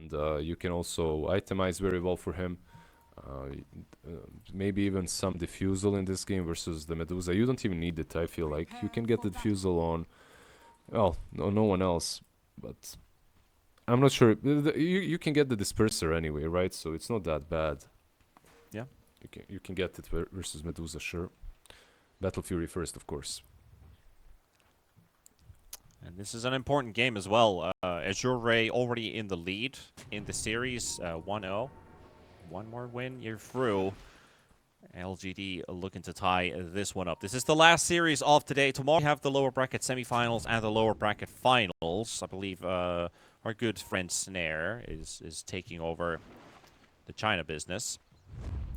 and you can also itemize very well for him. Maybe even some diffusal in this game versus the Medusa. You don't even need it, I feel like. You can get the diffusal on, well, no one else, but I'm not sure. You can get the disperser anyway, right? So it's not that bad. Yeah. You can get it versus Medusa, sure. Battle Fury first, of course. And this is an important game as well. Azure already in the lead in the series, 1-0. One more win, you're through. LGD looking to tie this one up. This is the last series of today. Tomorrow we have the lower bracket semifinals and the lower bracket finals. I believe our good friend Snare is taking over the China business.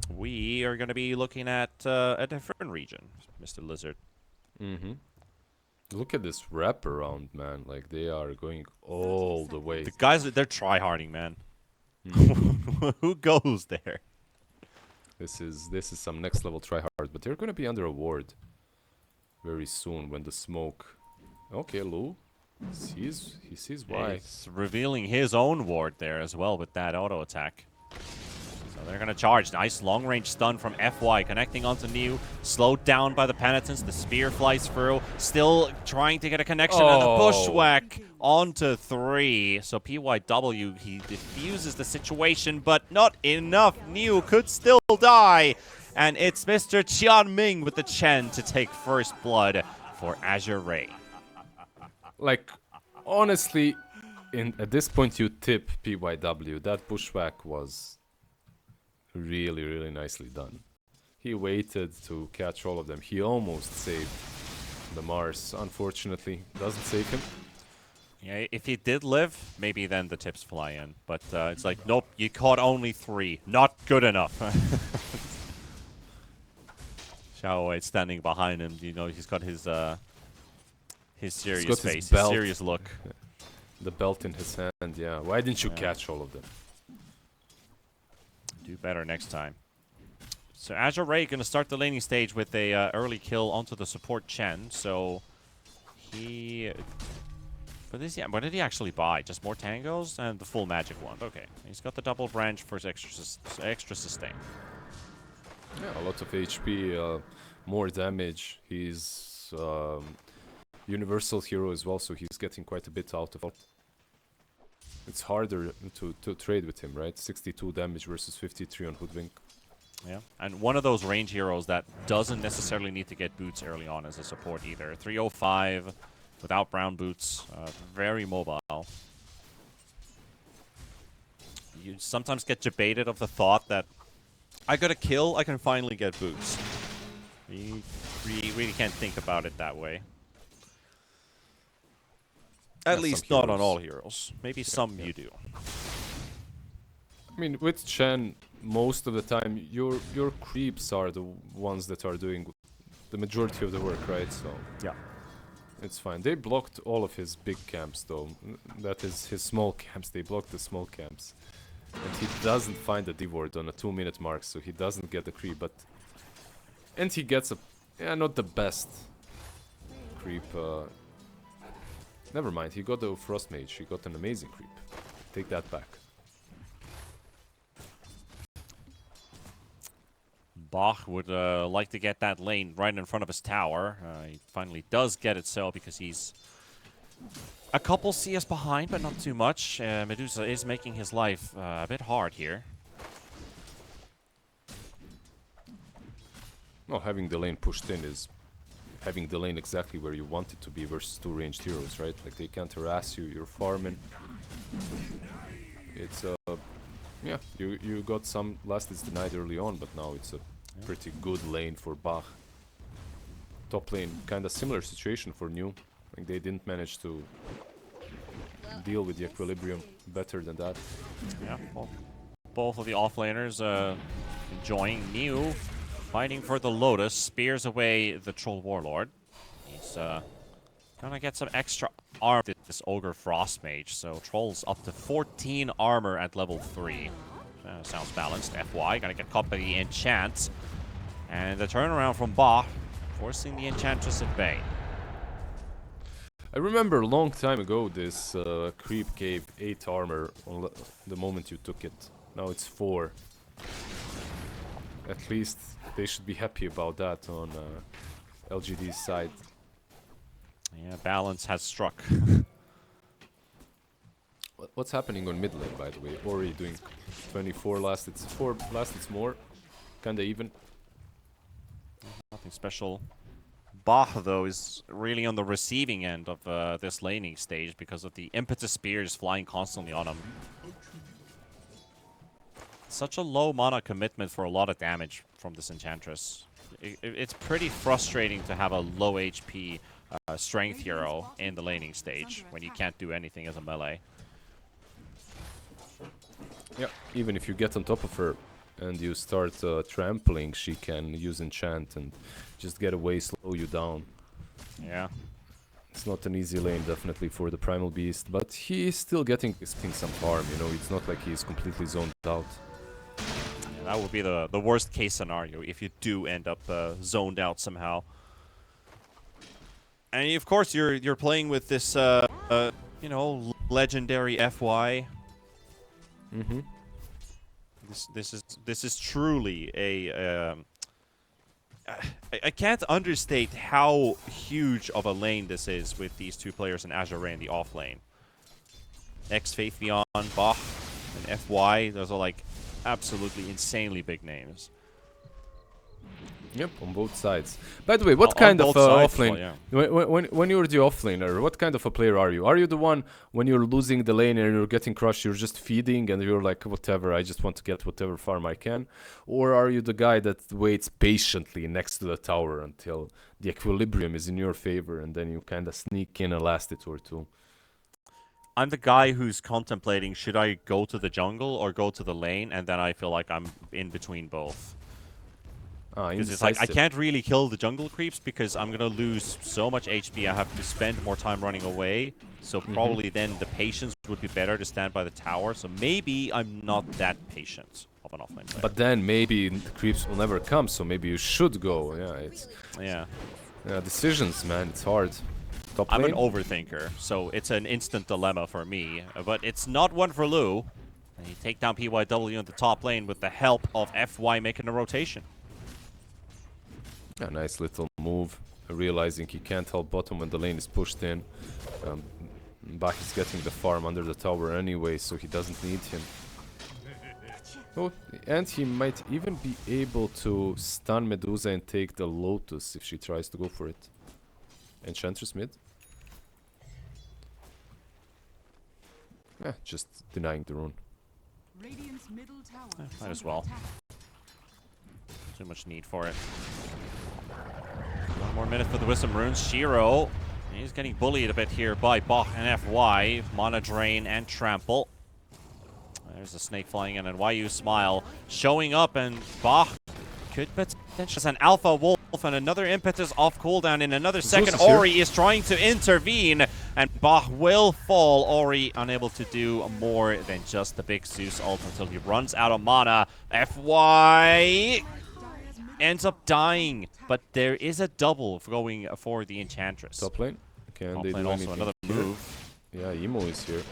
We are going to be looking at a different region, Mr. Lizard. Mm-hmm. Look at this wraparound, man. Like, they are going all the way. The guys, they're tryharding, man. Who goes there? This is some next level tryhard, but they're gonna be under a ward very soon when the smoke. Okay, Lou, he sees why. He's revealing his own ward there as well with that auto attack. So they're gonna charge. Nice long range stun from FY, connecting onto New. Slowed down by the penitence. The spear flies through. Still trying to get a connection and a bushwhack onto 3. So PYW, he diffuses the situation, but not enough. New could still die. And it's Mr. Qianming with the Chen to take first blood for Azure. Like, honestly, at this point you tip PYW. That bushwhack was really, really nicely done. He waited to catch all of them. He almost saved the Mars. Unfortunately, doesn't save him. Yeah, if he did live, maybe then the tips fly in. But it's like, nope, you caught only 3. Not good enough. Xiao standing behind him. You know, he's got his serious face, his serious look. The belt in his hand, yeah. Why didn't you catch all of them? Do better next time. So Azure Ray going to start the laning stage with a early kill onto the support Chen. So he... But this, yeah, what did he actually buy? Just more tangos and the full magic wand. Okay, he's got the double branch for his extra sustain. Yeah, a lot of HP, more damage. He's universal hero as well, so he's getting quite a bit out of it. It's harder to trade with him, right? 62 damage versus 53 on Hoodwink. Yeah, and one of those range heroes that doesn't necessarily need to get boots early on as a support either. 305 without brown boots, very mobile. You sometimes get debated of the thought that I got a kill, I can finally get boots. You really can't think about it that way. At least not on all heroes. Maybe some you do. I mean, with Chen, most of the time, your creeps are the ones that are doing the majority of the work, right? So yeah, it's fine. They blocked all of his big camps, though. That is his small camps. They blocked the small camps, and he doesn't find the D-ward on a 2-minute mark, so he doesn't get the creep. And he gets a not the best creep. Never mind, he got the Frost Mage. He got an amazing creep. Take that back. Bach would like to get that lane right in front of his tower. He finally does get it so because he's a couple CS behind, but not too much. Medusa is making his life a bit hard here. Well, having the lane pushed in is having the lane exactly where you want it to be versus 2 ranged heroes, right? Like, they can't harass you, you're farming. It's yeah, you got some last is denied early on, but now it's a pretty good lane for Bach. Top lane, kind of similar situation for New. Like, they didn't manage to deal with the equilibrium better than that. Yeah, well, both of the offlaners enjoying. New fighting for the Lotus, spears away the Troll Warlord. He's gonna get some extra armor with this Ogre Frost Mage, so Troll's up to 14 armor at level 3. Sounds balanced. FY gonna get caught by the enchant. And the turnaround from Bach, forcing the Enchantress at bay. I remember a long time ago this creep gave 8 armor on the moment you took it. Now it's 4. At least they should be happy about that on LGD's side. Yeah, balance has struck. What's happening on mid lane, by the way? Ori doing 24 last. It's 4 last. It's more. Kinda even. Nothing special. Bah, though, is really on the receiving end of this laning stage because of the impetus spears flying constantly on him. Such a low mana commitment for a lot of damage from this Enchantress. It's pretty frustrating to have a low HP strength hero in the laning stage when you can't do anything as a melee. Yeah, even if you get on top of her and you start trampling, she can use enchant and just get away, slow you down. Yeah. It's not an easy lane, definitely, for the Primal Beast, but he is still getting some farm, you know, it's not like he's completely zoned out. Yeah, that would be the worst case scenario if you do end up zoned out somehow. And of course, you're playing with this, you know, legendary FY. Mm-hmm. This is truly a. I can't understate how huge of a lane this is with these two players in Azure in the off lane. Faith Beyond, Bach, and FY. Those are like absolutely insanely big names. Yep, on both sides. By the way, what On kind of both sides, offlane? well, yeah. When you're the offlaner, what kind of a player are you? Are you the one when you're losing the lane and you're getting crushed, you're just feeding and you're like, whatever, I just want to get whatever farm I can? Or are you the guy that waits patiently next to the tower until the equilibrium is in your favor and then you kind of sneak in a last hit or two? I'm the guy who's contemplating, should I go to the jungle or go to the lane? And then I feel like I'm in between both. Because it's like, I can't really kill the jungle creeps because I'm going to lose so much HP. I have to spend more time running away. So probably then the patience would be better to stand by the tower. So maybe I'm not that patient of an offlane player. But then maybe the creeps will never come, so maybe you should go. Yeah, it's... Yeah. Decisions, man, it's hard. Top I'm lane? an overthinker, so it's an instant dilemma for me. But it's not one for Lou. And you take down PYW in the top lane with the help of FY making a rotation. A nice little move, realizing he can't help bottom when the lane is pushed in. Bach is getting the farm under the tower anyway, so he doesn't need him. Oh, and he might even be able to stun Medusa and take the Lotus if she tries to go for it. Enchantress mid. Yeah, just denying the rune. Might as well. Too much need for it. 1 more minute for the Wisdom Runes. Shiro, he's getting bullied a bit here by Bach and FY. Mana Drain and Trample. There's a snake flying in, and YU Smile showing up, and Bach could potentially as an Alpha Wolf, and another impetus off cooldown in another second. Ori is trying to intervene, and Bach will fall. Ori unable to do more than just the big Zeus ult until he runs out of mana. FY ends up dying, but there is a double going for the Enchantress. Top lane. Can they do also anything another here? move. Yeah, Emo is here.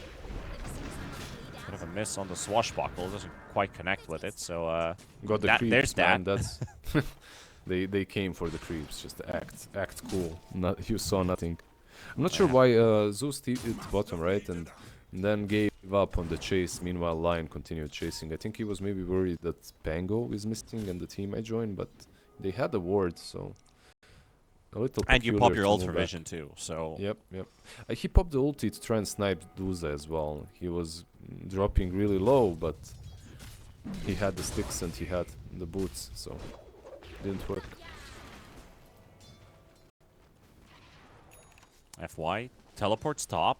Bit of a miss on the swashbuckle. Doesn't quite connect with it, so Got the creeps, there's man. that. That's they came for the creeps. Just act cool. Not, you saw nothing. I'm not sure why Zeus hit bottom, right, and then gave up on the chase. Meanwhile, Lion continued chasing. I think he was maybe worried that Pango is missing and the team might join, but they had a ward, so a little. And you pop your ult for back. vision too, so. Yep. He popped the ulti to try and snipe Duza as well. He was dropping really low, but he had the sticks and he had the boots, so didn't work. FY teleports top.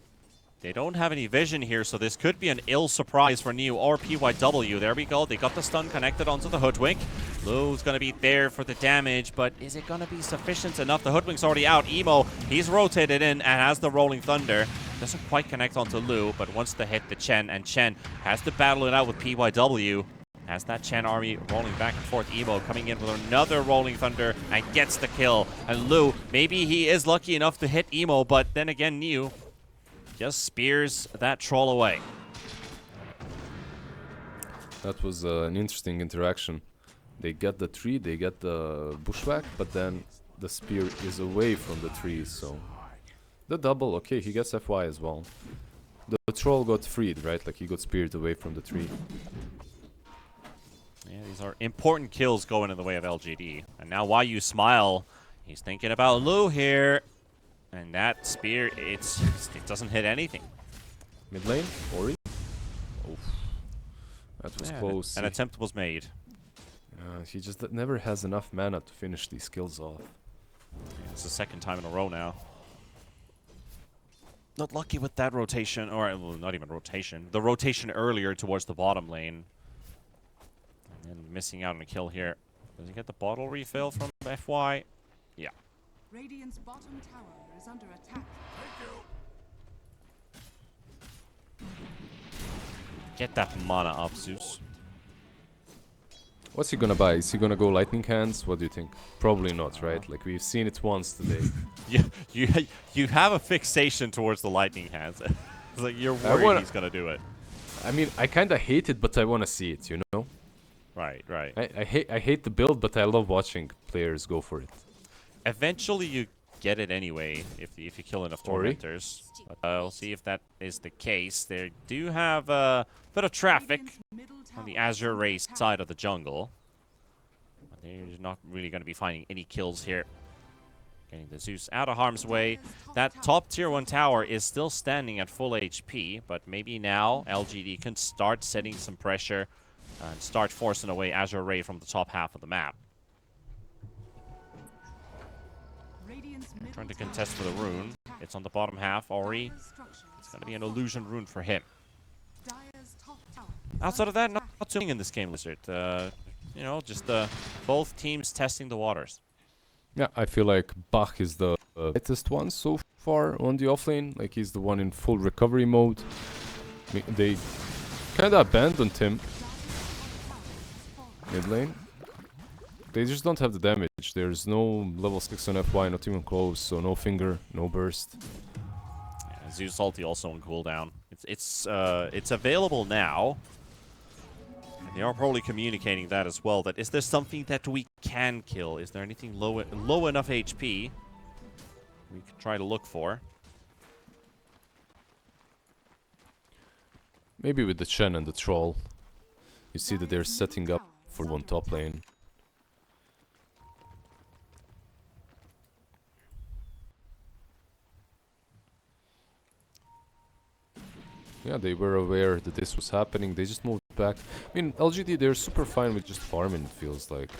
They don't have any vision here, so this could be an ill surprise for Neo or PYW. There we go. They got the stun connected onto the Hoodwink. Lou's going to be there for the damage, but is it going to be sufficient enough? The Hoodwink's already out. Emo, he's rotated in and has the Rolling Thunder. Doesn't quite connect onto Lou, but wants to hit the Chen, and Chen has to battle it out with PYW. Has that Chen army rolling back and forth. Emo coming in with another Rolling Thunder and gets the kill. And Lu, maybe he is lucky enough to hit Emo, but then again, Niu just spears that troll away. That was an interesting interaction. They get the tree, they get the bushwhack, but then the spear is away from the tree, so... The double, okay, he gets FY as well. The troll got freed, right? Like, he got speared away from the tree. Yeah, these are important kills going in the way of LGD. And now while you smile, he's thinking about Lu here. And that spear, it doesn't hit anything. Mid lane, Ori. Oof. That was close. An attempt was made. He just never has enough mana to finish these kills off. Yeah, it's the second time in a row now. Not lucky with that rotation, or well, not even rotation. The rotation earlier towards the bottom lane. And missing out on a kill here. Does he get the bottle refill from FY? Yeah. Radiant's bottom tower is under attack. Get that mana up, Zeus. What's he gonna buy? Is he gonna go Lightning Hands? What do you think? Probably not, right? Like, we've seen it once today. Yeah, you have a fixation towards the Lightning Hands. It's like you're worried he's gonna do it. I mean, I kinda hate it, but I wanna see it, you know? Right, right. I hate the build, but I love watching players go for it. Eventually you get it anyway if you kill enough tormentors. But we'll see if that is the case. They do have a bit of traffic on the Azure race side of the jungle. But they're not really going to be finding any kills here. Getting the Zeus out of harm's way. That top tier 1 tower is still standing at full HP, but maybe now LGD can start setting some pressure and start forcing away Azure Ray from the top half of the map. Trying to contest for the rune. It's on the bottom half. Ori, it's going to be an illusion rune for him. Outside of that, not too much in this game, Lizard. You know, just both teams testing the waters. Yeah, I feel like Bach is the latest one so far on the offlane. Like, he's the one in full recovery mode. They kind of abandoned him mid lane. They just don't have the damage. There's no level 6 on FY, not even close, so no finger, no burst. Yeah, Zeus ulti also on cooldown. It's available now. And they are probably communicating that as well. That is there something that we can kill? Is there anything low enough HP we could try to look for? Maybe with the Chen and the Troll. You see that they're setting up for one top lane. Yeah, they were aware that this was happening. They just moved back. I mean, LGD, they're super fine with just farming, it feels like.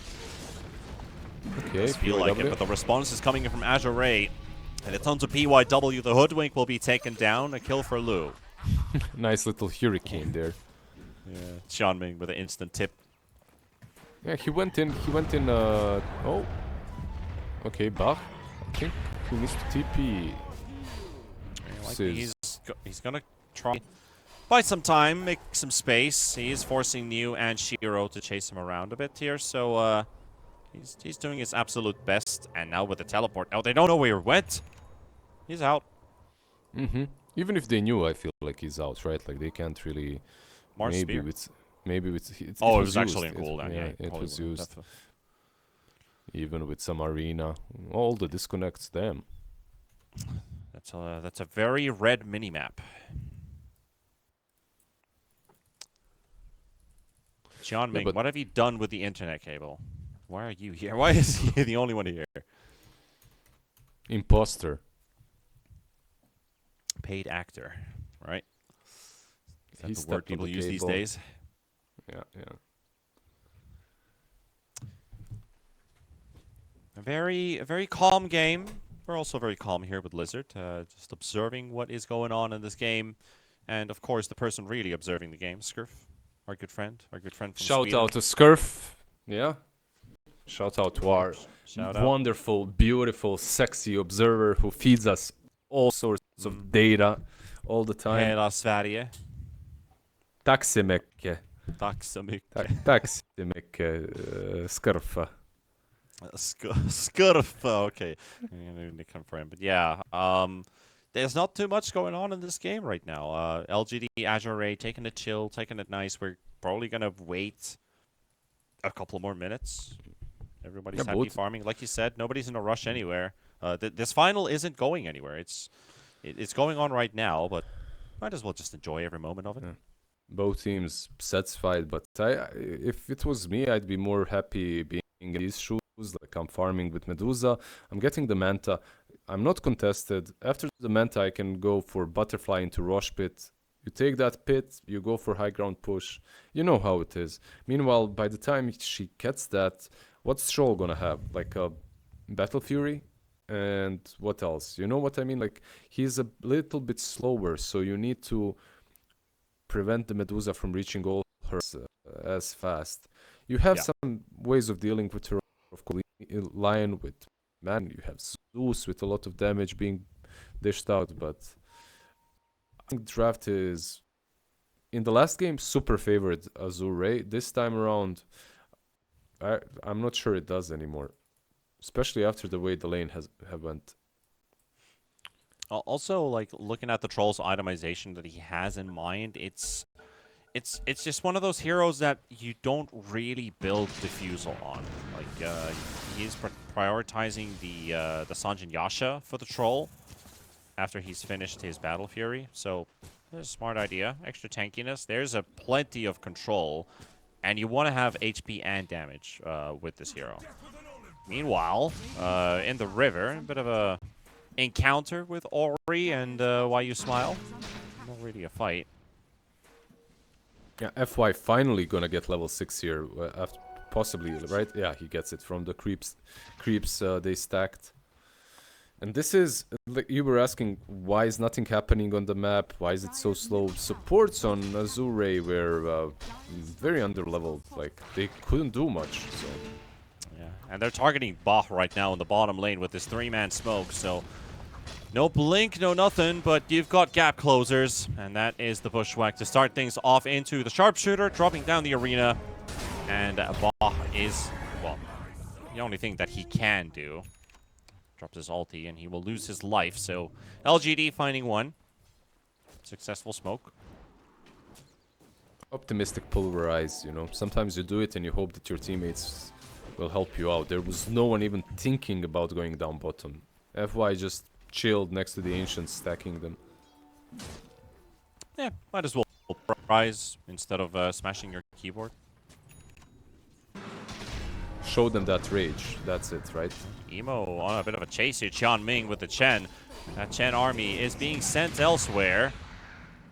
Okay, I feel like it, but the response is coming in from Azure Ray. And it's onto PYW. The Hoodwink will be taken down. A kill for Lu. Nice little hurricane there. Yeah, Xianming with an instant tip. Yeah, he went in, oh. Okay, Bach, I think, who needs to TP. Yeah, like he's gonna try buy some time, make some space. He is forcing Niu and Shiro to chase him around a bit here, so he's doing his absolute best. And now with the teleport, oh, they don't know where he went. He's out. Even if they knew, I feel like he's out, right? Like, they can't really. Mars maybe spear? with it was actually in cooldown. Yeah, it was used. Even with some arena, all the disconnects, them. That's a very red minimap. Xianming, what have you done with the internet cable? Why are you here? Why is he the only one here? Imposter. Paid actor, right? Is that He the word people use these days? Yeah, yeah. A very calm game. We're also very calm here with Lizard, just observing what is going on in this game, and of course the person really observing the game, Scurf, our good friend from Shout Sweden. out to Scurf. Yeah. Shout out to our wonderful, beautiful, sexy observer who feeds us all sorts of data all the time. Hela Sverige. Tack så mycket. Tack så mycket. Tack så mycket, Skurfa. Skurfa, okay. I'm gonna confirm, but yeah, there's not too much going on in this game right now. LGD, Azure Ray, taking it chill, taking it nice. We're probably gonna wait a couple more minutes. Everybody's happy farming. Like you said, nobody's in a rush anywhere. This final isn't going anywhere. It's going on right now, but might as well just enjoy every moment of it. Yeah. Both teams satisfied, but if it was me, I'd be more happy being in these shoes. Like I'm farming with Medusa, I'm getting the Manta. I'm not contested. After the Manta, I can go for Butterfly into Rosh Pit. You take that pit, you go for high ground push. You know how it is. Meanwhile, by the time she gets that, what's Stroll gonna have? Like a Battle Fury? And what else? You know what I mean? Like, he's a little bit slower, so you need to prevent the Medusa from reaching all her as fast. You have some ways of dealing with her, of course, Lion with Man. You have Zeus with a lot of damage being dished out, but I think draft is, in the last game, super favored Azure Ray. This time around, I'm not sure it does anymore, especially after the way the lane have went. Also, like looking at the Troll's itemization that he has in mind, it's just one of those heroes that you don't really build Diffusal on. Like he's prioritizing the Sanjin Yasha for the Troll after he's finished his Battle Fury. So there's a smart idea. Extra tankiness. There's a plenty of control, and you want to have HP and damage with this hero. Meanwhile, in the river, a bit of a encounter with Ori and Why You Smile. Not really a fight. Yeah, FY finally gonna get level 6 here, after possibly, right? Yeah, he gets it from the creeps they stacked. And this is, like you were asking, why is nothing happening on the map? Why is it so slow? Supports on Azure were very underleveled, like they couldn't do much, so... Yeah, and they're targeting Bah right now in the bottom lane with this 3-man smoke, so no blink, no nothing, but you've got gap closers, and that is the Bushwhack to start things off into the Sharpshooter, dropping down the arena, and Bah is, well, the only thing that he can do. Drops his ulti, and he will lose his life, so LGD finding one. Successful smoke. Optimistic pulverize, you know. Sometimes you do it and you hope that your teammates will help you out. There was no one even thinking about going down bottom. FY just chilled next to the Ancients, stacking them. Yeah, might as well prize instead of smashing your keyboard. Show them that rage, that's it, right? Emo on a bit of a chase here. Qian Ming with the Chen. That Chen army is being sent elsewhere.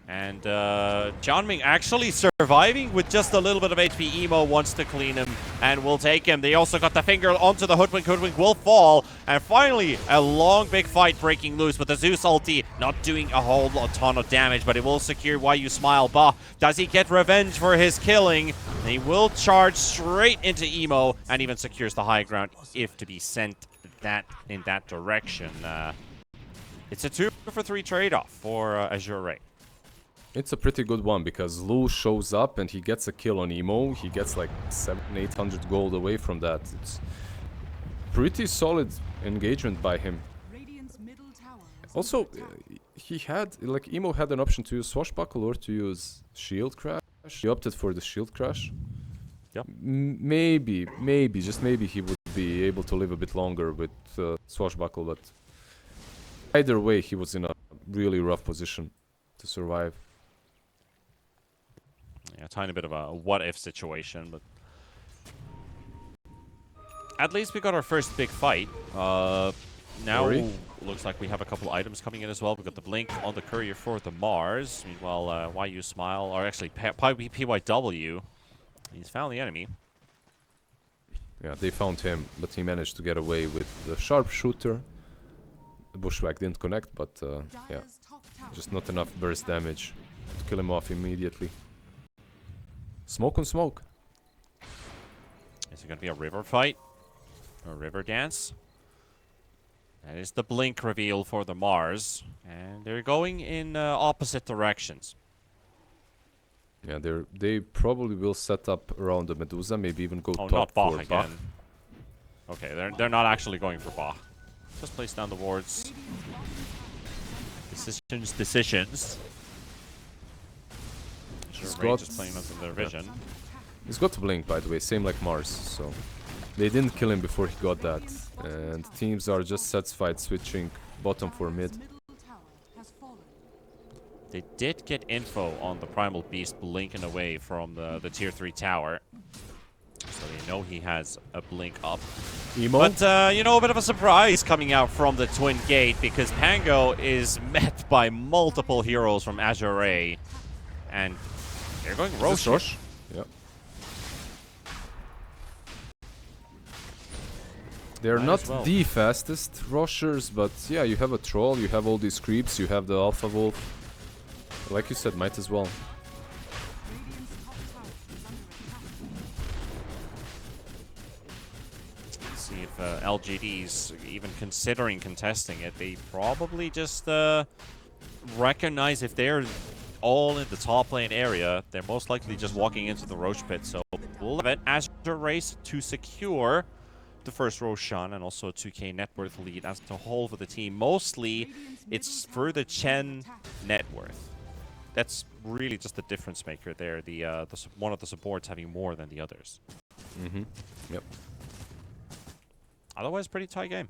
And Qian Ming actually surviving with just a little bit of HP. Emo wants to clean him and will take him. They also got the finger onto the Hoodwink. Hoodwink will fall. And finally, a long, big fight breaking loose with the Zeus ulti. Not doing a whole ton of damage, but it will secure Why You Smile. Bah, does he get revenge for his killing? And he will charge straight into Emo and even secures the high ground if to be sent in that direction. It's a 2-for-3 trade-off for Azure Ray. It's a pretty good one because Lu shows up and he gets a kill on Emo. He gets like 700-800 gold away from that. It's pretty solid engagement by him. Also, he had, like, Emo had an option to use Swashbuckle or to use Shield Crash. He opted for the Shield Crash. Yep. Maybe, just maybe he would be able to live a bit longer with Swashbuckle, but either way, he was in a really rough position to survive. Yeah, a tiny bit of a what-if situation, but at least we got our first big fight. Now looks like we have a couple items coming in as well. We got the Blink on the Courier for the Mars. Meanwhile, Why You Smile, or actually PYW, he's found the enemy. Yeah, they found him, but he managed to get away with the Sharpshooter. The Bushwhack didn't connect, but yeah, just not enough burst damage to kill him off immediately. Smoke on smoke. Is it going to be a river fight? A river dance? That is the Blink reveal for the Mars. And they're going in opposite directions. Yeah, they probably will set up around the Medusa, maybe even go Oh, top not Bach for again. Okay, they're not actually going for Bach. Just place down the wards. Decisions. He's Sure, Ray got- just playing under their vision. He's got to blink, by the way, same like Mars, so they didn't kill him before he got that. And teams are just satisfied switching bottom for mid. Middle tower has fallen. They did get info on the Primal Beast blinking away from the tier 3 tower. So they know he has a blink up. Emo? But, you know, a bit of a surprise coming out from the Twin Gate because Pango is met by multiple heroes from Azure. And they're going Rosh. Rosh? Yeah. They're Might not as well. the fastest rushers, but yeah, you have a troll, you have all these creeps, you have the Alpha Wolf. Like you said, might as well. Radiant's top tower is under attack. See if LGD's even considering contesting it. They probably just recognize if they're all in the top lane area, they're most likely just walking into the Roche pit. So we'll have it. Azure race to secure the first Roshan and also a 2k net worth lead as a whole for the team. Mostly, it's for the Chen net worth. That's really just the difference maker there. One of the supports having more than the others. Mm-hmm. Yep. Otherwise, pretty tight game.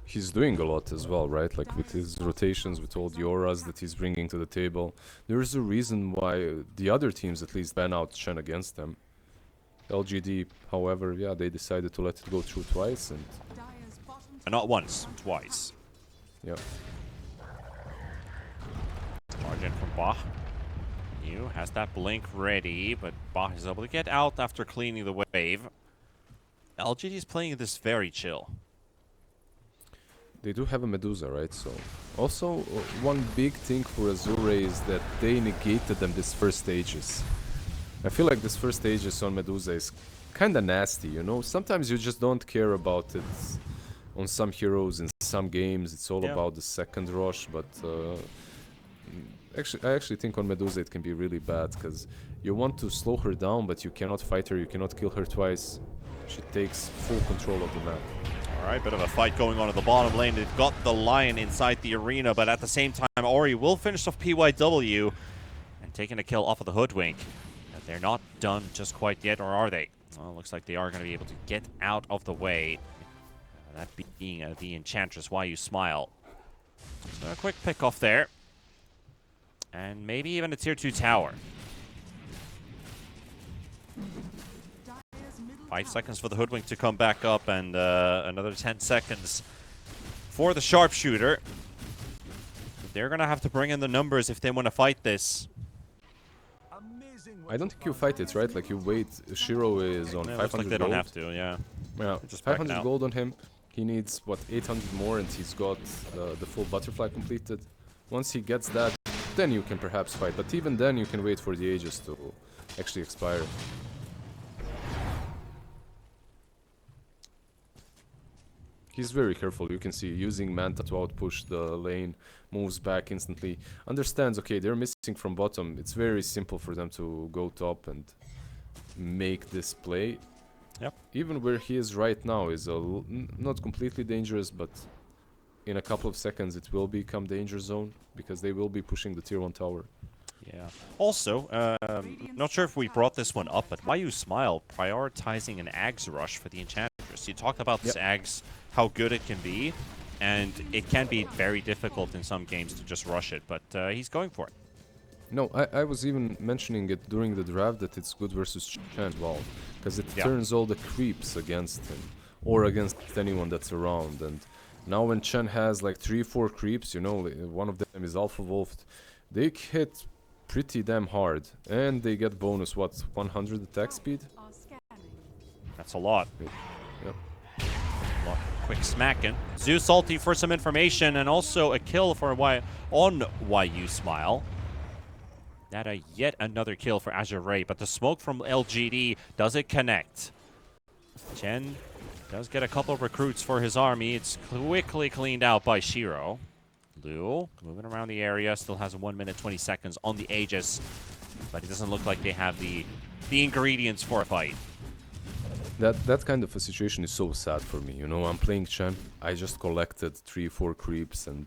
He's doing a lot as well, right? Like with his rotations, with all the auras that he's bringing to the table. There is a reason why the other teams at least ban out Shen against them. LGD, however, yeah, they decided to let it go through twice, and Dire's bottom And not once, twice. yeah. Charge in from Bach. New has that blink ready, but Bach is able to get out after cleaning the wave. LGD is playing this very chill. They do have a Medusa, right? So, also one big thing for Azure is that they negated them this first stages. I feel like this first stages on Medusa is kinda nasty, you know? Sometimes you just don't care about it on some heroes in some games. It's all Yeah. about the second rush, but I actually think on Medusa it can be really bad because you want to slow her down, but you cannot fight her, you cannot kill her twice. She takes full control of the map. Alright, bit of a fight going on in the bottom lane. They've got the Lion inside the arena, but at the same time, Ori will finish off PYW and taking a kill off of the Hoodwink. But they're not done just quite yet, or are they? Well, looks like they are going to be able to get out of the way. That being the Enchantress, Why You Smile. So a quick pick off there. And maybe even a tier 2 tower. Dire's middle 5 tower seconds for the Hoodwink to come back up, and another 10 seconds for the Sharpshooter. They're going to have to bring in the numbers if they want to fight this. I don't think you fight it, right? Like you wait, Shiro is on Yeah, 500 looks like they gold. don't have to, yeah. Yeah, Just back 500 now. gold on him. He needs, what, 800 more and he's got the full butterfly completed. Once he gets that, then you can perhaps fight. But even then, you can wait for the Aegis to actually expire. He's very careful, you can see, using Manta to outpush the lane, moves back instantly. Understands, okay, they're missing from bottom. It's very simple for them to go top and make this play. Yep. Even where he is right now is not completely dangerous, but in a couple of seconds it will become danger zone because they will be pushing the tier 1 tower. Yeah. Also, not sure if we brought this one up, but Why You Smile prioritizing an Ags rush for the Enchantress. You talked about this Ags, how good it can be, and it can be very difficult in some games to just rush it, but he's going for it. No, I was even mentioning it during the draft that it's good versus Chen well, because it turns all the creeps against him, or against anyone that's around. And now when Chen has like 3-4 creeps, you know, one of them is Alpha Wolf, they hit pretty damn hard, and they get bonus, what, 100 attack speed? are scanning. That's a lot. Yep. Quick smacking. Zeus salty for some information, and also a kill for Why You Smile. That yet another kill for Azure, but the smoke from LGD, does it connect? Chen does get a couple of recruits for his army. It's quickly cleaned out by Shiro. Lu moving around the area, still has 1 minute 20 seconds on the Aegis. but it doesn't look like they have the ingredients for a fight. That kind of a situation is so sad for me. You know, I'm playing Chen. I just collected 3-4 creeps and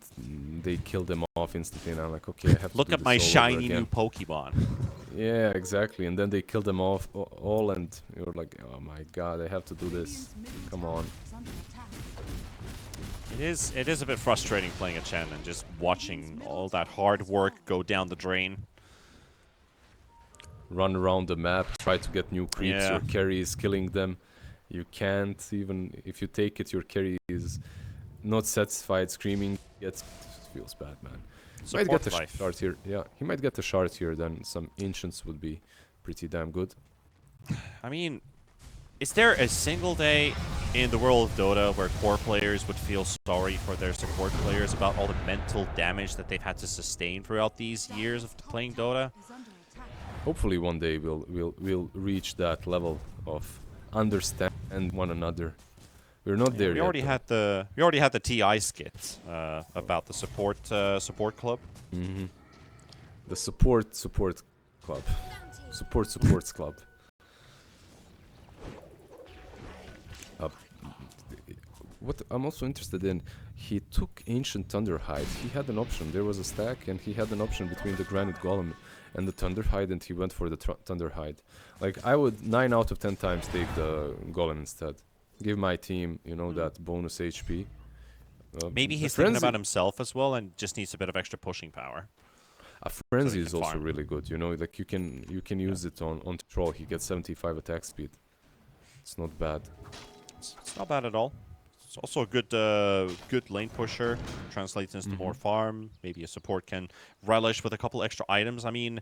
they killed them off instantly. And I'm like, okay, I have to Look do at this my all over shiny again. new Pokemon. Yeah, exactly. And then they killed them off all, and you're like, oh my god, I have to do this. Come on. Is under attack. It is a bit frustrating playing a Chen and just watching all that hard work go down the drain. Run around the map, try to get new creeps. Yeah. Your carry is killing them. You can't even if you take it. Your carry is not satisfied, screaming. Feels bad, man. He might Support get a life. shard here. Yeah, he might get a shard here. Then some ancients would be pretty damn good. I mean, is there a single day in the world of Dota where core players would feel sorry for their support players about all the mental damage that they've had to sustain throughout these years of playing Dota? Is under attack. Hopefully, one day we'll reach that level of understand one another. We're not there We yet. already had the TI skit about the support club. Mm-hmm. The supports club. Supports club. What I'm also interested in, he took Ancient Thunderhide. He had an option. There was a stack, and he had an option between the Granite Golem and the Thunderhide, and he went for the Thunderhide. Like, I would 9 out of 10 times take the Golem instead. Give my team, you know, that bonus HP. Maybe the he's thinking Frenzy- about himself as well and just needs a bit of extra pushing power. A Frenzy he is can also farm. really good, you know, like you can use it on Troll. He gets 75 attack speed. It's not bad. It's not bad at all. It's also a good lane pusher. Translates into more farm. Maybe a support can relish with a couple extra items. I mean,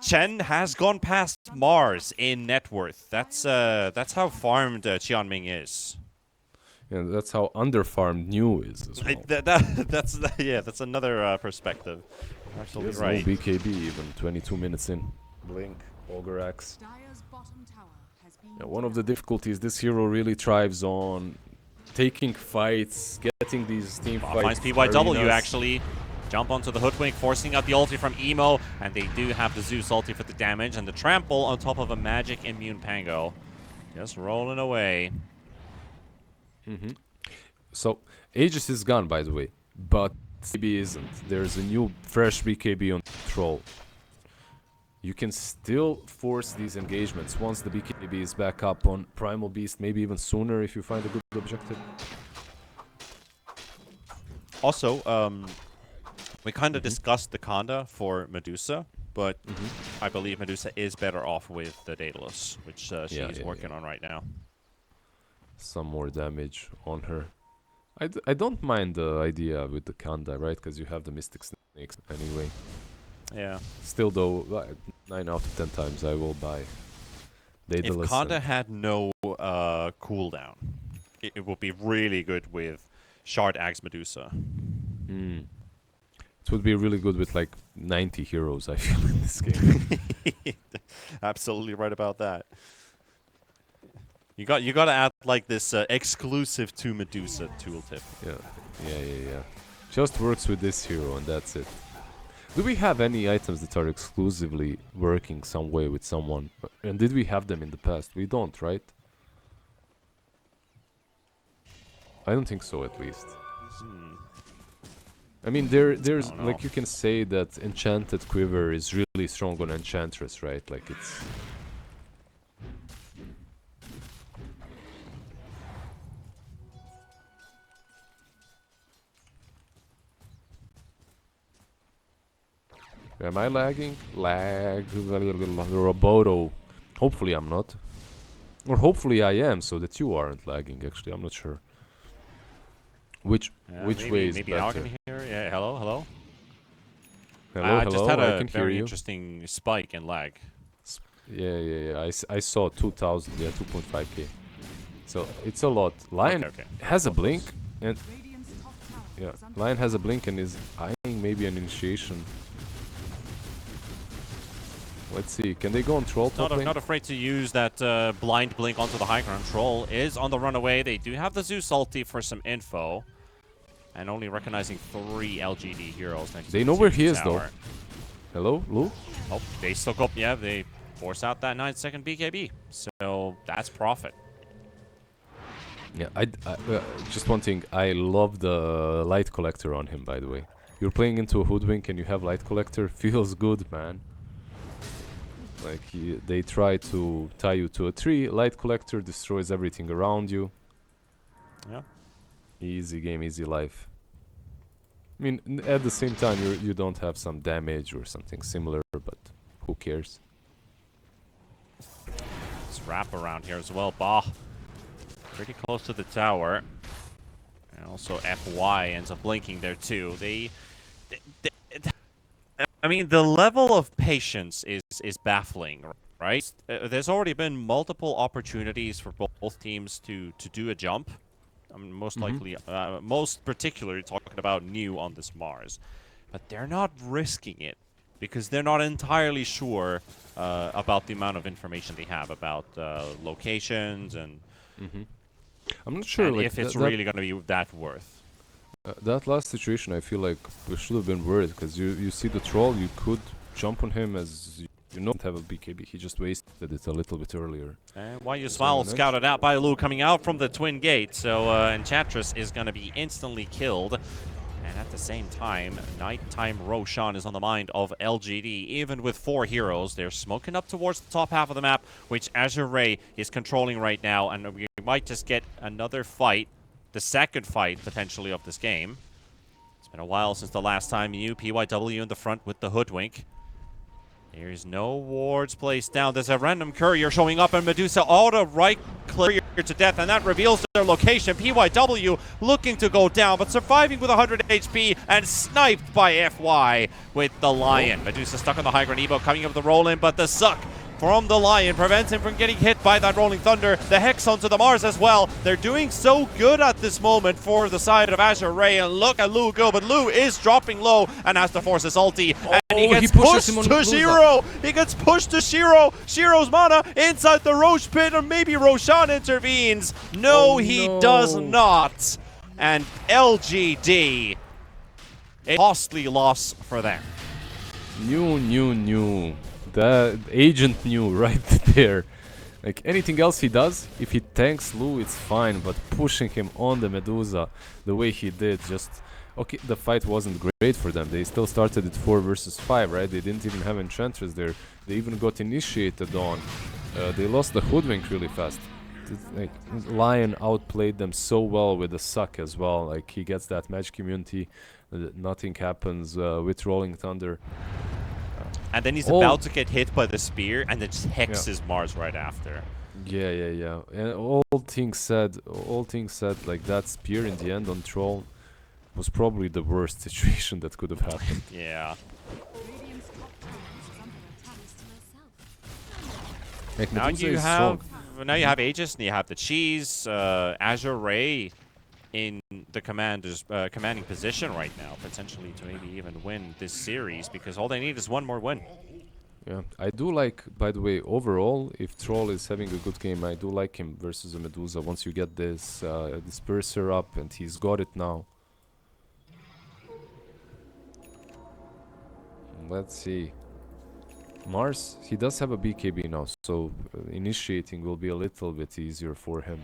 Chen has gone past Mars in net worth. That's how farmed Qianming is. Yeah, that's how underfarmed New is as well. That's another perspective. He Absolutely has no right. BKB even 22 minutes in. Blink, Ogre Axe. Dire's bottom tower has been Yeah, one of the difficulties this hero really thrives on taking fights, getting these team Finds fights. PYW arenas. actually. Jump onto the Hoodwink, forcing out the ulti from Emo, and they do have the Zeus ulti for the damage, and the trample on top of a magic immune Pango. Just rolling away. So, Aegis is gone, by the way, but BKB isn't. There's a new, fresh BKB on Troll. You can still force these engagements once the BKB is back up on Primal Beast, maybe even sooner if you find a good objective. Also, we kind of discussed the Kanda for Medusa, but I believe Medusa is better off with the Daedalus, which she's Yeah, working on right now. Some more damage on her. I don't mind the idea with the Kanda, right? Because you have the Mystic Snakes anyway. Yeah. Still though, 9 out of 10 times I will buy Daedalus. If Kanda had no cooldown, it would be really good with Shard Axe Medusa. It would be really good with like 90 heroes, I feel, in this game. Absolutely right about that. You got to add like this exclusive to Medusa tooltip. Yeah. Just works with this hero and that's it. Do we have any items that are exclusively working some way with someone? And did we have them in the past? We don't, right? I don't think so, at least. I mean, there's don't know. like you can say that Enchanted Quiver is really strong on Enchantress, right? Like it's. Am I lagging? Roboto. Hopefully I'm not. Or hopefully I am, so that you aren't lagging, actually. I'm not sure. Which Maybe, way is maybe better? Al can hear. Yeah, hello. Hello, I just hello, had I a can hear very you. interesting spike in lag. Yeah. I saw 2,000, yeah, 2.5k. So it's a lot. Lion Okay. has a blink, and Radiant's top tower yeah, is under Lion has a blink and is eyeing maybe an initiation. Let's see, can they go on Troll top lane? Not afraid to use that blind blink onto the high ground. Troll is on the runaway. They do have the Zeus ulti for some info. And only recognizing 3 LGD heroes next to They the know where Zeus he is, though. tower. Hello, Lou? Oh, they still go. Yeah, they force out that 9-second BKB. So that's profit. Yeah, just one thing. I love the light collector on him, by the way. You're playing into a hoodwink and you have light collector. Feels good, man. Like, they try to tie you to a tree. Light collector destroys everything around you. Yeah. Easy game, easy life. I mean, at the same time, you don't have some damage or something similar, but who cares? Let's wrap around here as well. Bah. Pretty close to the tower. And also FY ends up blinking there too. I mean, the level of patience is baffling, right? There's already been multiple opportunities for both teams to do a jump. I mean, most likely, most particularly talking about New on this Mars. But they're not risking it because they're not entirely sure about the amount of information they have about locations and, I'm not sure, like, if it's really going to be that worth. that last situation, I feel like we should have been worried because you see the troll, you could jump on him as you know, have a BKB. He just wasted it a little bit earlier. And Why You Smile scouted out by Lou coming out from the twin gate. So Enchantress is going to be instantly killed. And at the same time, Nighttime Roshan is on the mind of LGD. Even with 4 heroes, they're smoking up towards the top half of the map, which Azure Ray is controlling right now. And we might just get another fight, the second fight potentially of this game. It's been a while since the last time PYW in the front with the Hoodwink. There's no wards placed down. There's a random courier showing up, and Medusa auto right clear to death, and that reveals their location. PYW looking to go down, but surviving with 100 HP and sniped by FY with the Lion. Medusa stuck on the high ground. Evo coming up with the roll-in, but the suck from the Lion prevents him from getting hit by that Rolling Thunder. The Hex onto the Mars as well. They're doing so good at this moment for the side of Azure Ray, and look at Lou go, but Lou is dropping low and has to force his ulti, and he gets pushed to Shiro. He gets pushed to Shiro. Shiro's mana inside the Roche pit, or maybe Roshan intervenes. No, he does not. And LGD, a costly loss for them. New. The agent knew right there. Like, anything else he does, if he tanks Lou, it's fine, but pushing him on the Medusa the way he did, just... Okay, the fight wasn't great for them. They still started at 4 versus 5, right? They didn't even have Enchantress there. They even got initiated on. They lost the Hoodwink really fast. Like, Lion outplayed them so well with the suck as well. Like, he gets that magic immunity. Nothing happens with Rolling Thunder. And then he's about to get hit by the spear, and then just hexes Mars right after. Yeah. And all things said, like, that spear in the end on Troll was probably the worst situation that could have happened. Yeah. Radiant's top tower is under attack. Like, Now Medusa you is have strong. Aegis, and you have the Cheese, Azure Ray in the commanding position right now, potentially to maybe even win this series, because all they need is one more win. Yeah, I do like, by the way, overall, if Troll is having a good game, I do like him versus a Medusa. Once you get this Disperser up, and he's got it now. Let's see. Mars, he does have a BKB now, so initiating will be a little bit easier for him.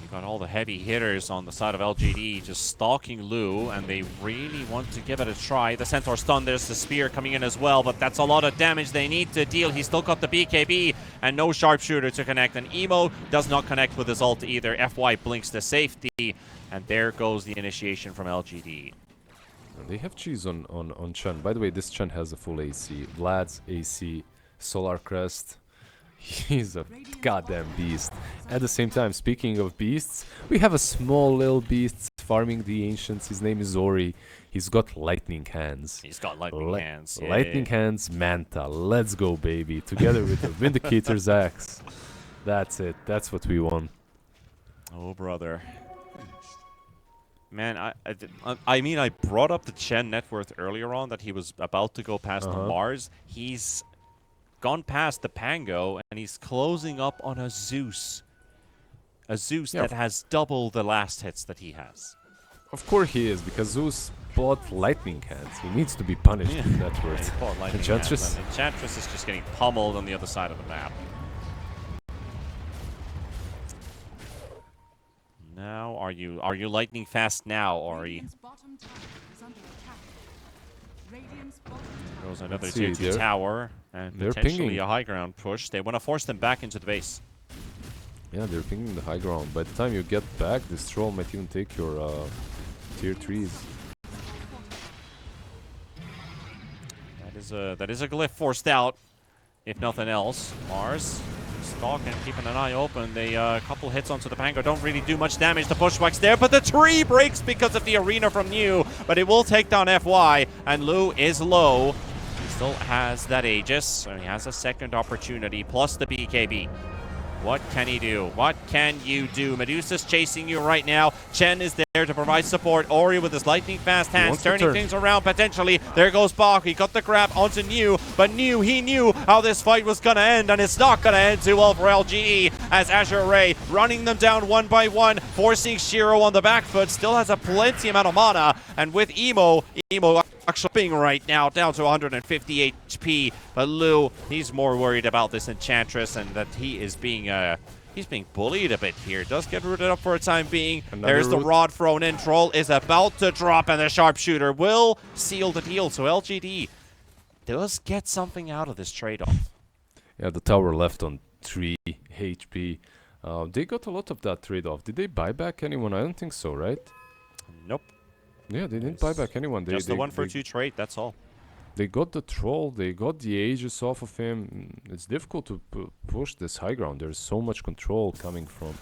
You got all the heavy hitters on the side of LGD just stalking Lou, and they really want to give it a try. The Centaur stun, there's the spear coming in as well, but that's a lot of damage they need to deal. He's still got the BKB and no sharpshooter to connect, and Emo does not connect with his ult either. FY blinks to safety, and there goes the initiation from LGD. They have cheese on Chen. By the way, this Chen has a full AC. Vlad's AC, Solar Crest. He's a goddamn beast. At the same time, speaking of beasts, we have a small little beast farming the ancients. His name is Ori. He's got lightning hands. He's got lightning hands. Yeah. Lightning hands, Manta. Let's go, baby. Together with the Vindicator's axe. That's it. That's what we want. Oh, brother. Man, I mean, I brought up the Chen net worth earlier on, that he was about to go past the Mars. He's gone past the Pango, and he's closing up on a Zeus. A Zeus that has double the last hits that he has. Of course he is, because Zeus bought lightning hands. He needs to be punished Yeah. in that word. Enchantress? Enchantress is just getting pummeled on the other side of the map. Now, are you lightning fast now, Ori? Radiant's bottom tower is under attack. Radiant's bottom tower. Goes another Let's tier see, 2 they're- tower and they're potentially pinging. a high ground push. They want to force them back into the base. Yeah, they're pinging the high ground. By the time you get back, this troll might even take your tier 3s. That is a glyph forced out, if nothing else. Mars stalking, keeping an eye open. They couple hits onto the Pango don't really do much damage. The Bushwhack's there, but the tree breaks because of the arena from New. But it will take down FY, and Lu is low. He still has that Aegis, so he has a second opportunity, plus the BKB. What can he do? What can you do? Medusa's chasing you right now. Chen is there to provide support. Ori with his lightning fast hands, wants to turning turn. things around potentially. There goes Bach. He got the grab onto New, but he knew how this fight was going to end, and it's not going to end too well for LGE as Azure Ray running them down one by one, forcing Shiro on the back foot. Still has a plenty amount of mana, and with Emo actually being right now down to 150 HP, but Lu, he's more worried about this Enchantress and that he's being bullied a bit here. Does get rooted up for a time being. Another There's the root. rod thrown in. Troll is about to drop, and the sharpshooter will seal the deal. So LGD does get something out of this trade-off. Yeah, the tower left on 3 HP. They got a lot of that trade-off. Did they buy back anyone? I don't think so, right? Nope. Yeah, they didn't buy back anyone. Just the 1-for-2 trade, that's all. They got the troll, they got the Aegis off of him. It's difficult to push this high ground. There's so much control coming from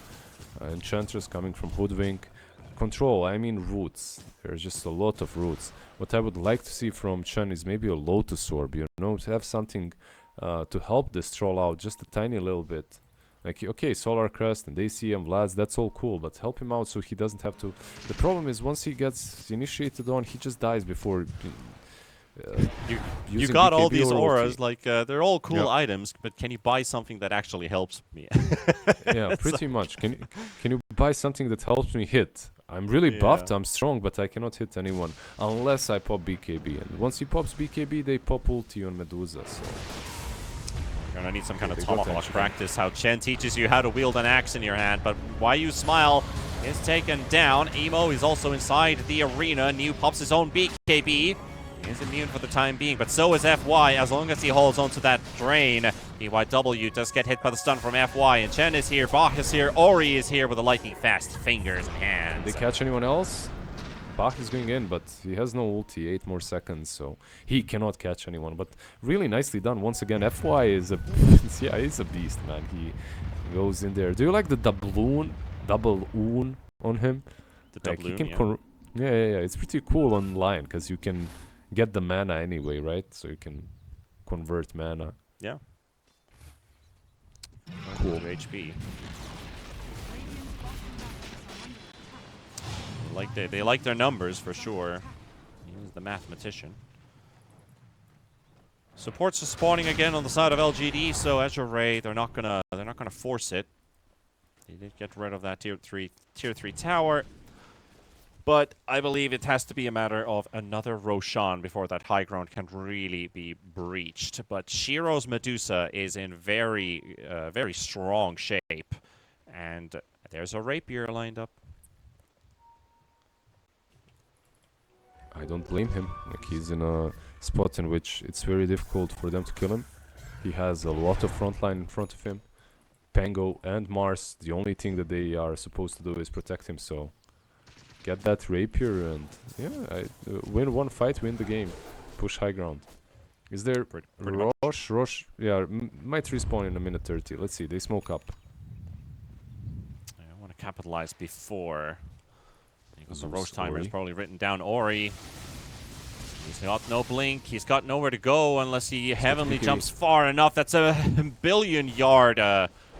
Enchantress, coming from Hoodwink. Control, I mean roots. There's just a lot of roots. What I would like to see from Chen is maybe a Lotus Orb, you know, to have something to help this troll out just a tiny little bit. Like, okay, Solar Crest and ACM Vlads, that's all cool, but help him out so he doesn't have to... The problem is once he gets initiated on, he just dies before... You using got all BKB these or auras, ulti. like they're all cool Yep. items, but can you buy something that actually helps me? Yeah, pretty much. Can you buy something that helps me hit? I'm really buffed, I'm strong, but I cannot hit anyone unless I pop BKB. And once he pops BKB, they pop ulti on Medusa. So You're gonna need some kind of They got tomahawk that. practice. How Chen teaches you how to wield an axe in your hand, but why you smile is taken down. Emo is also inside the arena. New pops his own BKB. He is immune for the time being, but so is FY as long as he holds onto that drain. BYW does get hit by the stun from FY, and Chen is here, Bach is here, Ori is here with the lightning fast fingers and hands. they catch anyone else? Bach is going in, but he has no ulti, 8 more seconds, so he cannot catch anyone. But really nicely done. Once again, FY is a yeah, he's a beast, man. He goes in there. Do you like the double oon on him? The Like, he doubloon, can yeah. yeah. It's pretty cool online because you can get the mana anyway, right? So you can convert mana. Yeah. Cool. HP. Radiant's bottom barracks are under attack. They like their numbers for sure. He's the mathematician. Supports are spawning again on the side of LGD, so Azure Ray, they're not gonna force it. They did get rid of that tier 3 tower. But I believe it has to be a matter of another Roshan before that high ground can really be breached. But Shiro's Medusa is in very, very strong shape. And there's a rapier lined up. I don't blame him. Like, he's in a spot in which it's very difficult for them to kill him. He has a lot of frontline in front of him. Pango and Mars, the only thing that they are supposed to do is protect him, so get that rapier and yeah, win one fight, win the game. Push high ground. Is there Pretty much. Rosh? Yeah, might respawn in a minute 30. Let's see, they smoke up. I want to capitalize before. Because the Zeus, roast timer is Ori. probably written down. Ori. He's got no blink. He's got nowhere to go unless he heavenly BKB. jumps far enough. That's a billion-yard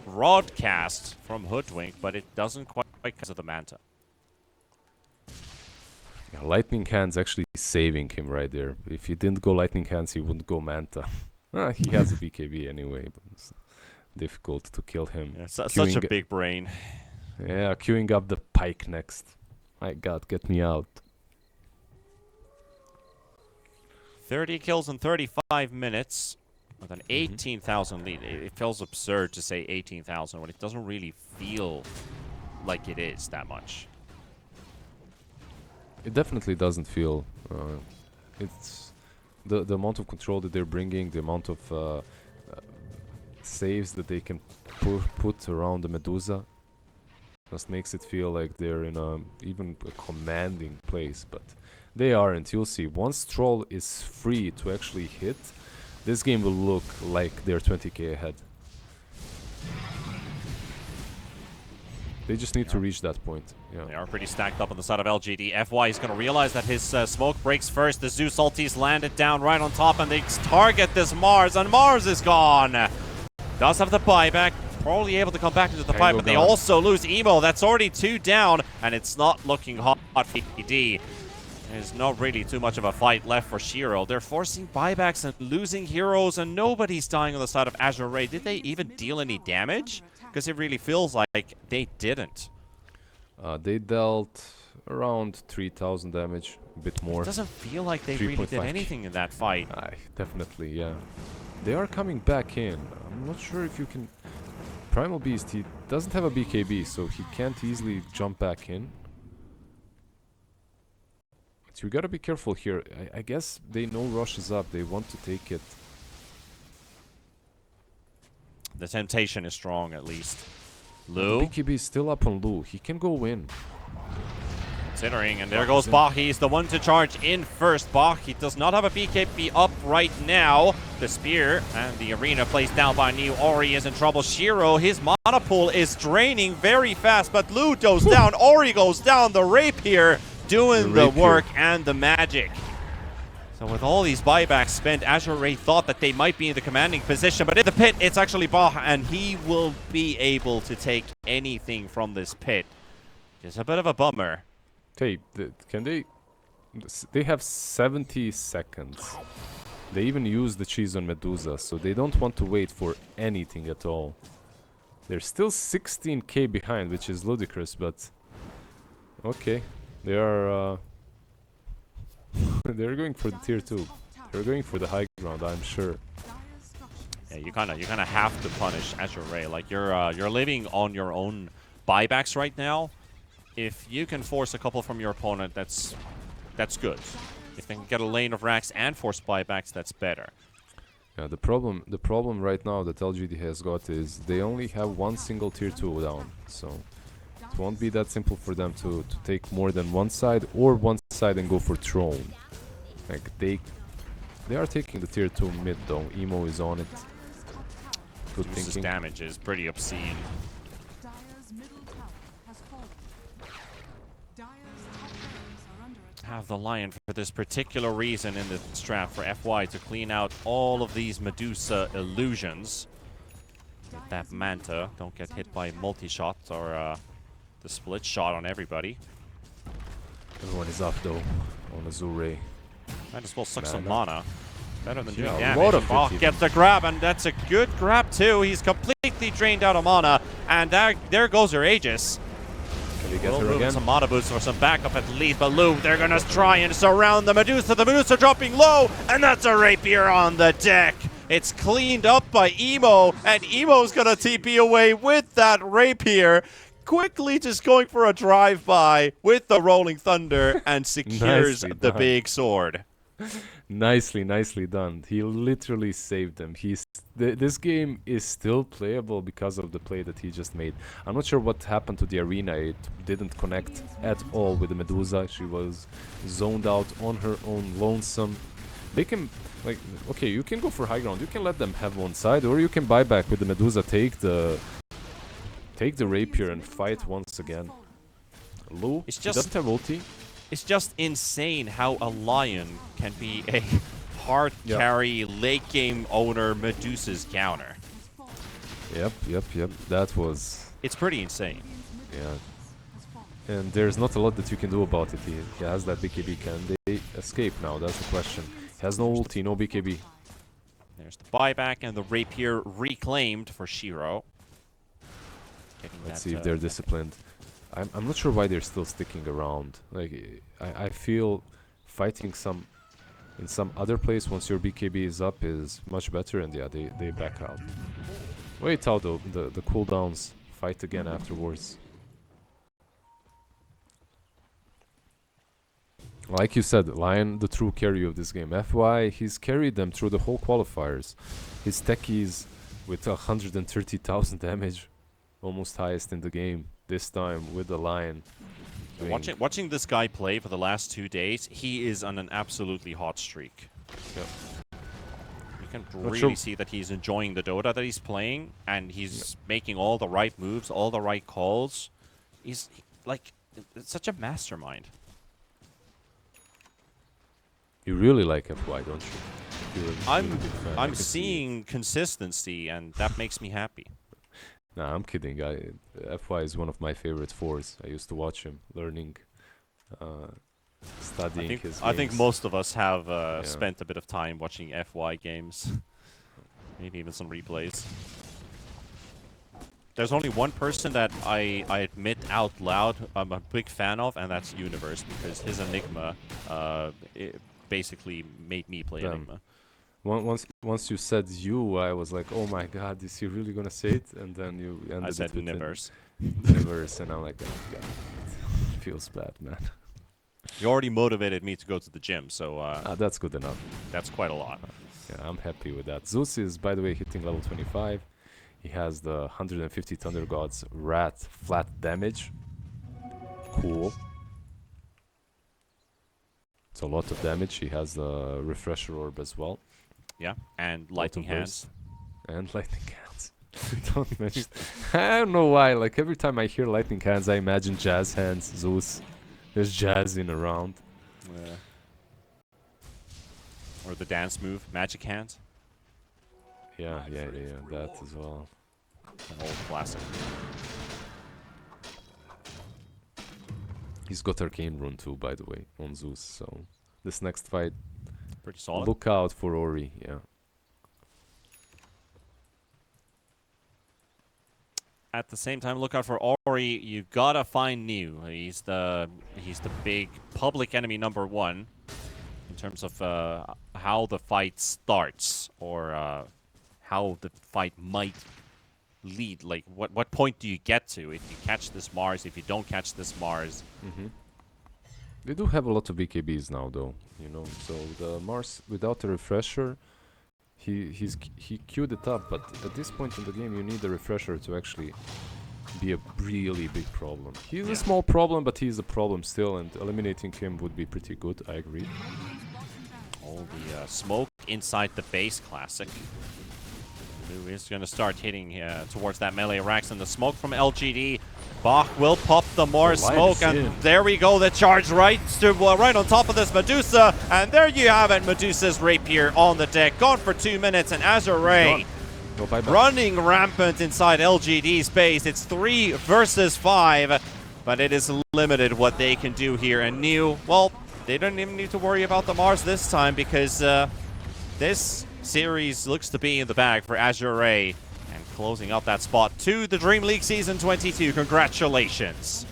rod cast from Hoodwink, but it doesn't quite because of the Manta. Yeah, lightning hands actually saving him right there. If he didn't go lightning hands, he wouldn't go Manta. He has a BKB anyway, but it's difficult to kill him. Yeah, such a Queuing- big brain. Yeah, queuing up the pike next. My god, get me out. 30 kills in 35 minutes with an Mhm. 18,000 lead. It feels absurd to say 18,000 when it doesn't really feel like it is that much. It definitely doesn't feel. It's the amount of control that they're bringing, the amount of saves that they can put around the Medusa, just makes it feel like they're in a even a commanding place. But they aren't. You'll see. Once Troll is free to actually hit, this game will look like they're 20k ahead. They just need to reach that point. They Yeah. are pretty stacked up on the side of LGD. FY is going to realize that his smoke breaks first. The Zeus ultis landed down right on top, and they target this Mars, and Mars is gone. Does have the buyback. Probably able to come back into the fight, but they also lose Emo. That's already 2 down, and it's not looking hot for ED. There's not really too much of a fight left for Shiro. They're forcing buybacks and losing heroes, and nobody's dying on the side of Azure Ray. Did they even deal any damage? Because it really feels like they didn't. They dealt around 3,000 damage, a bit more. It doesn't feel like they really did 3.5. anything in that fight. Definitely, yeah. They are coming back in. I'm not sure if you can... Primal Beast, he doesn't have a BKB, so he can't easily jump back in. But you gotta be careful here. I guess they know Rush is up. They want to take it. The temptation is strong, at least. The Lu, BKB is still up on Lu. He can go in. considering, and there goes Bach. He's the one to charge in first. Bach, he does not have a BKB up right now. The spear and the arena placed down by Neo. Ori is in trouble. Shiro, his mana pool is draining very fast, but Lu goes down. Ori goes down. The rapier doing the work and the magic. So with all these buybacks spent, Azure Ray thought that they might be in the commanding position, but in the pit, it's actually Baha, and he will be able to take anything from this pit. Just a bit of a bummer. Hey, can they... They have 70 seconds. They even use the cheese on Medusa, so they don't want to wait for anything at all. They're still 16k behind, which is ludicrous, but... Okay, they are... They're going for the tier 2. They're going for the high ground, I'm sure. Yeah, you kind of have to punish Azure Ray. Like you're living on your own buybacks right now. If you can force a couple from your opponent, that's good. If they can get a lane of racks and force buybacks, that's better. Yeah, the problem right now that LGD has got is they only have one single tier 2 down, so it won't be that simple for them to take more than one side or one side and go for throne. Like they are taking the tier 2 mid though. Emo is on it. Good Zeus's thinking. damage is pretty obscene. Dire's middle tower has fallen. Dire's top barracks are under attack. Have the Lion for this particular reason in the strat for FY to clean out all of these Medusa illusions. With that Manta, don't get hit by multi-shot or the split shot on everybody. Everyone is up though on Azure. Might as well suck Mana. some mana. Better than doing Yeah, a damage. lot of it Bach even. gets the grab, and that's a good grab too. He's completely drained out of mana, and there goes her Aegis. Can they get We'll her move again? some mana boosts or some backup at least, but Lu, they're gonna try and surround the Medusa. The Medusa dropping low, and that's a rapier on the deck. It's cleaned up by Emo, and Emo's gonna TP away with that rapier. Quickly just going for a drive-by with the Rolling Thunder and secures Nicely the done. big sword. Nicely done. He literally saved them. This game is still playable because of the play that he just made. I'm not sure what happened to the arena. It didn't connect at all with the Medusa. She was zoned out on her own lonesome. They can, like, okay, you can go for high ground. You can let them have one side, or you can buy back with the Medusa, take the rapier and fight once again. Lu, It's he just- doesn't have ulti. It's just insane how a Lion can be a hard Yeah. carry, late game owner Medusa's counter. Yep. That was, It's pretty insane. yeah. And there's not a lot that you can do about it. He has that BKB. Can they escape now? That's the question. He has no ulti, no BKB. There's the buyback and the rapier reclaimed for Shiro. Getting Let's that, see if they're disciplined. I'm not sure why they're still sticking around. Like I feel fighting in some other place once your BKB is up is much better, and yeah, they back out. Wait out the cooldowns. Fight again afterwards. Like you said, Lion, the true carry of this game. FY, he's carried them through the whole qualifiers. His techies with 130,000 damage, almost highest in the game. This time with the Lion. Watching this guy play for the last 2 days, he is on an absolutely hot streak. Yep. You can Not really sure. see that he's enjoying the Dota that he's playing, and he's making all the right moves, all the right calls. Like, it's such a mastermind. You really like FY, don't you? You're a really big fan. I I'm can see it. seeing consistency, and that makes me happy. Nah, I'm kidding. FY is one of my favorite fours. I used to watch him, learning, studying his I think games. most of us have spent a bit of time watching FY games. Maybe even some replays. There's only one person that I admit out loud I'm a big fan of, and that's Universe, because his Enigma it basically made me play Damn. Enigma. Once you said you, I was like, oh my god, is he really gonna say it? And then you ended I said it with Universe. Universe, and I'm like, oh god, it feels bad, man. You already motivated me to go to the gym, so That's good enough. that's quite a lot. Yeah, I'm happy with that. Zeus is, by the way, hitting level 25. He has the 150 Thunder Gods Rat flat damage. Cool. It's a lot of damage. He has the Refresher Orb as well. Yeah, and Lot of Lightning burst. Hands. And Lightning Hands. Don't mention. I don't know why. Like every time I hear Lightning Hands, I imagine Jazz Hands, Zeus. There's jazzing around. Or the dance move, Magic Hands. Yeah, that as well. An old classic. He's got Arcane Rune too, by the way, on Zeus. So this next fight, Pretty solid. look out for Ori. Yeah. At the same time, look out for Ori. You gotta find New. He's the big public enemy #1 in terms of how the fight starts, or how the fight might lead. Like what point do you get to if you catch this Mars? If you don't catch this Mars, They do have a lot of BKBs now, though. You know, so the Mars without a refresher, he queued it up. But at this point in the game, you need a refresher to actually be a really big problem. He's a small problem, but he's a problem still, and eliminating him would be pretty good. I agree. all the smoke inside the base classic. Who is going to start hitting towards that melee racks, and the smoke from LGD. Bach will pop the more The light smoke, is and in. there we go, the charge right on top of this Medusa, and there you have it, Medusa's rapier on the deck, gone for 2 minutes, and Azure Ray Go bye-bye. running rampant inside LGD's base. It's 3 versus 5, but it is limited what they can do here, and New, well, they don't even need to worry about the Mars this time, because this series looks to be in the bag for Azure Ray. And closing out that spot to the DreamLeague Season 22. Congratulations.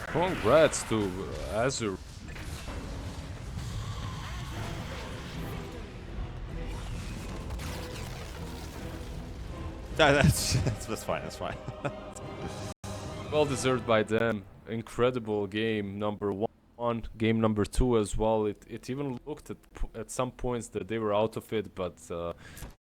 Congrats to Azure. That's fine, that's fine. Well deserved by them. Incredible game number 1, game number 2 as well. It even looked at some points that they were out of it, but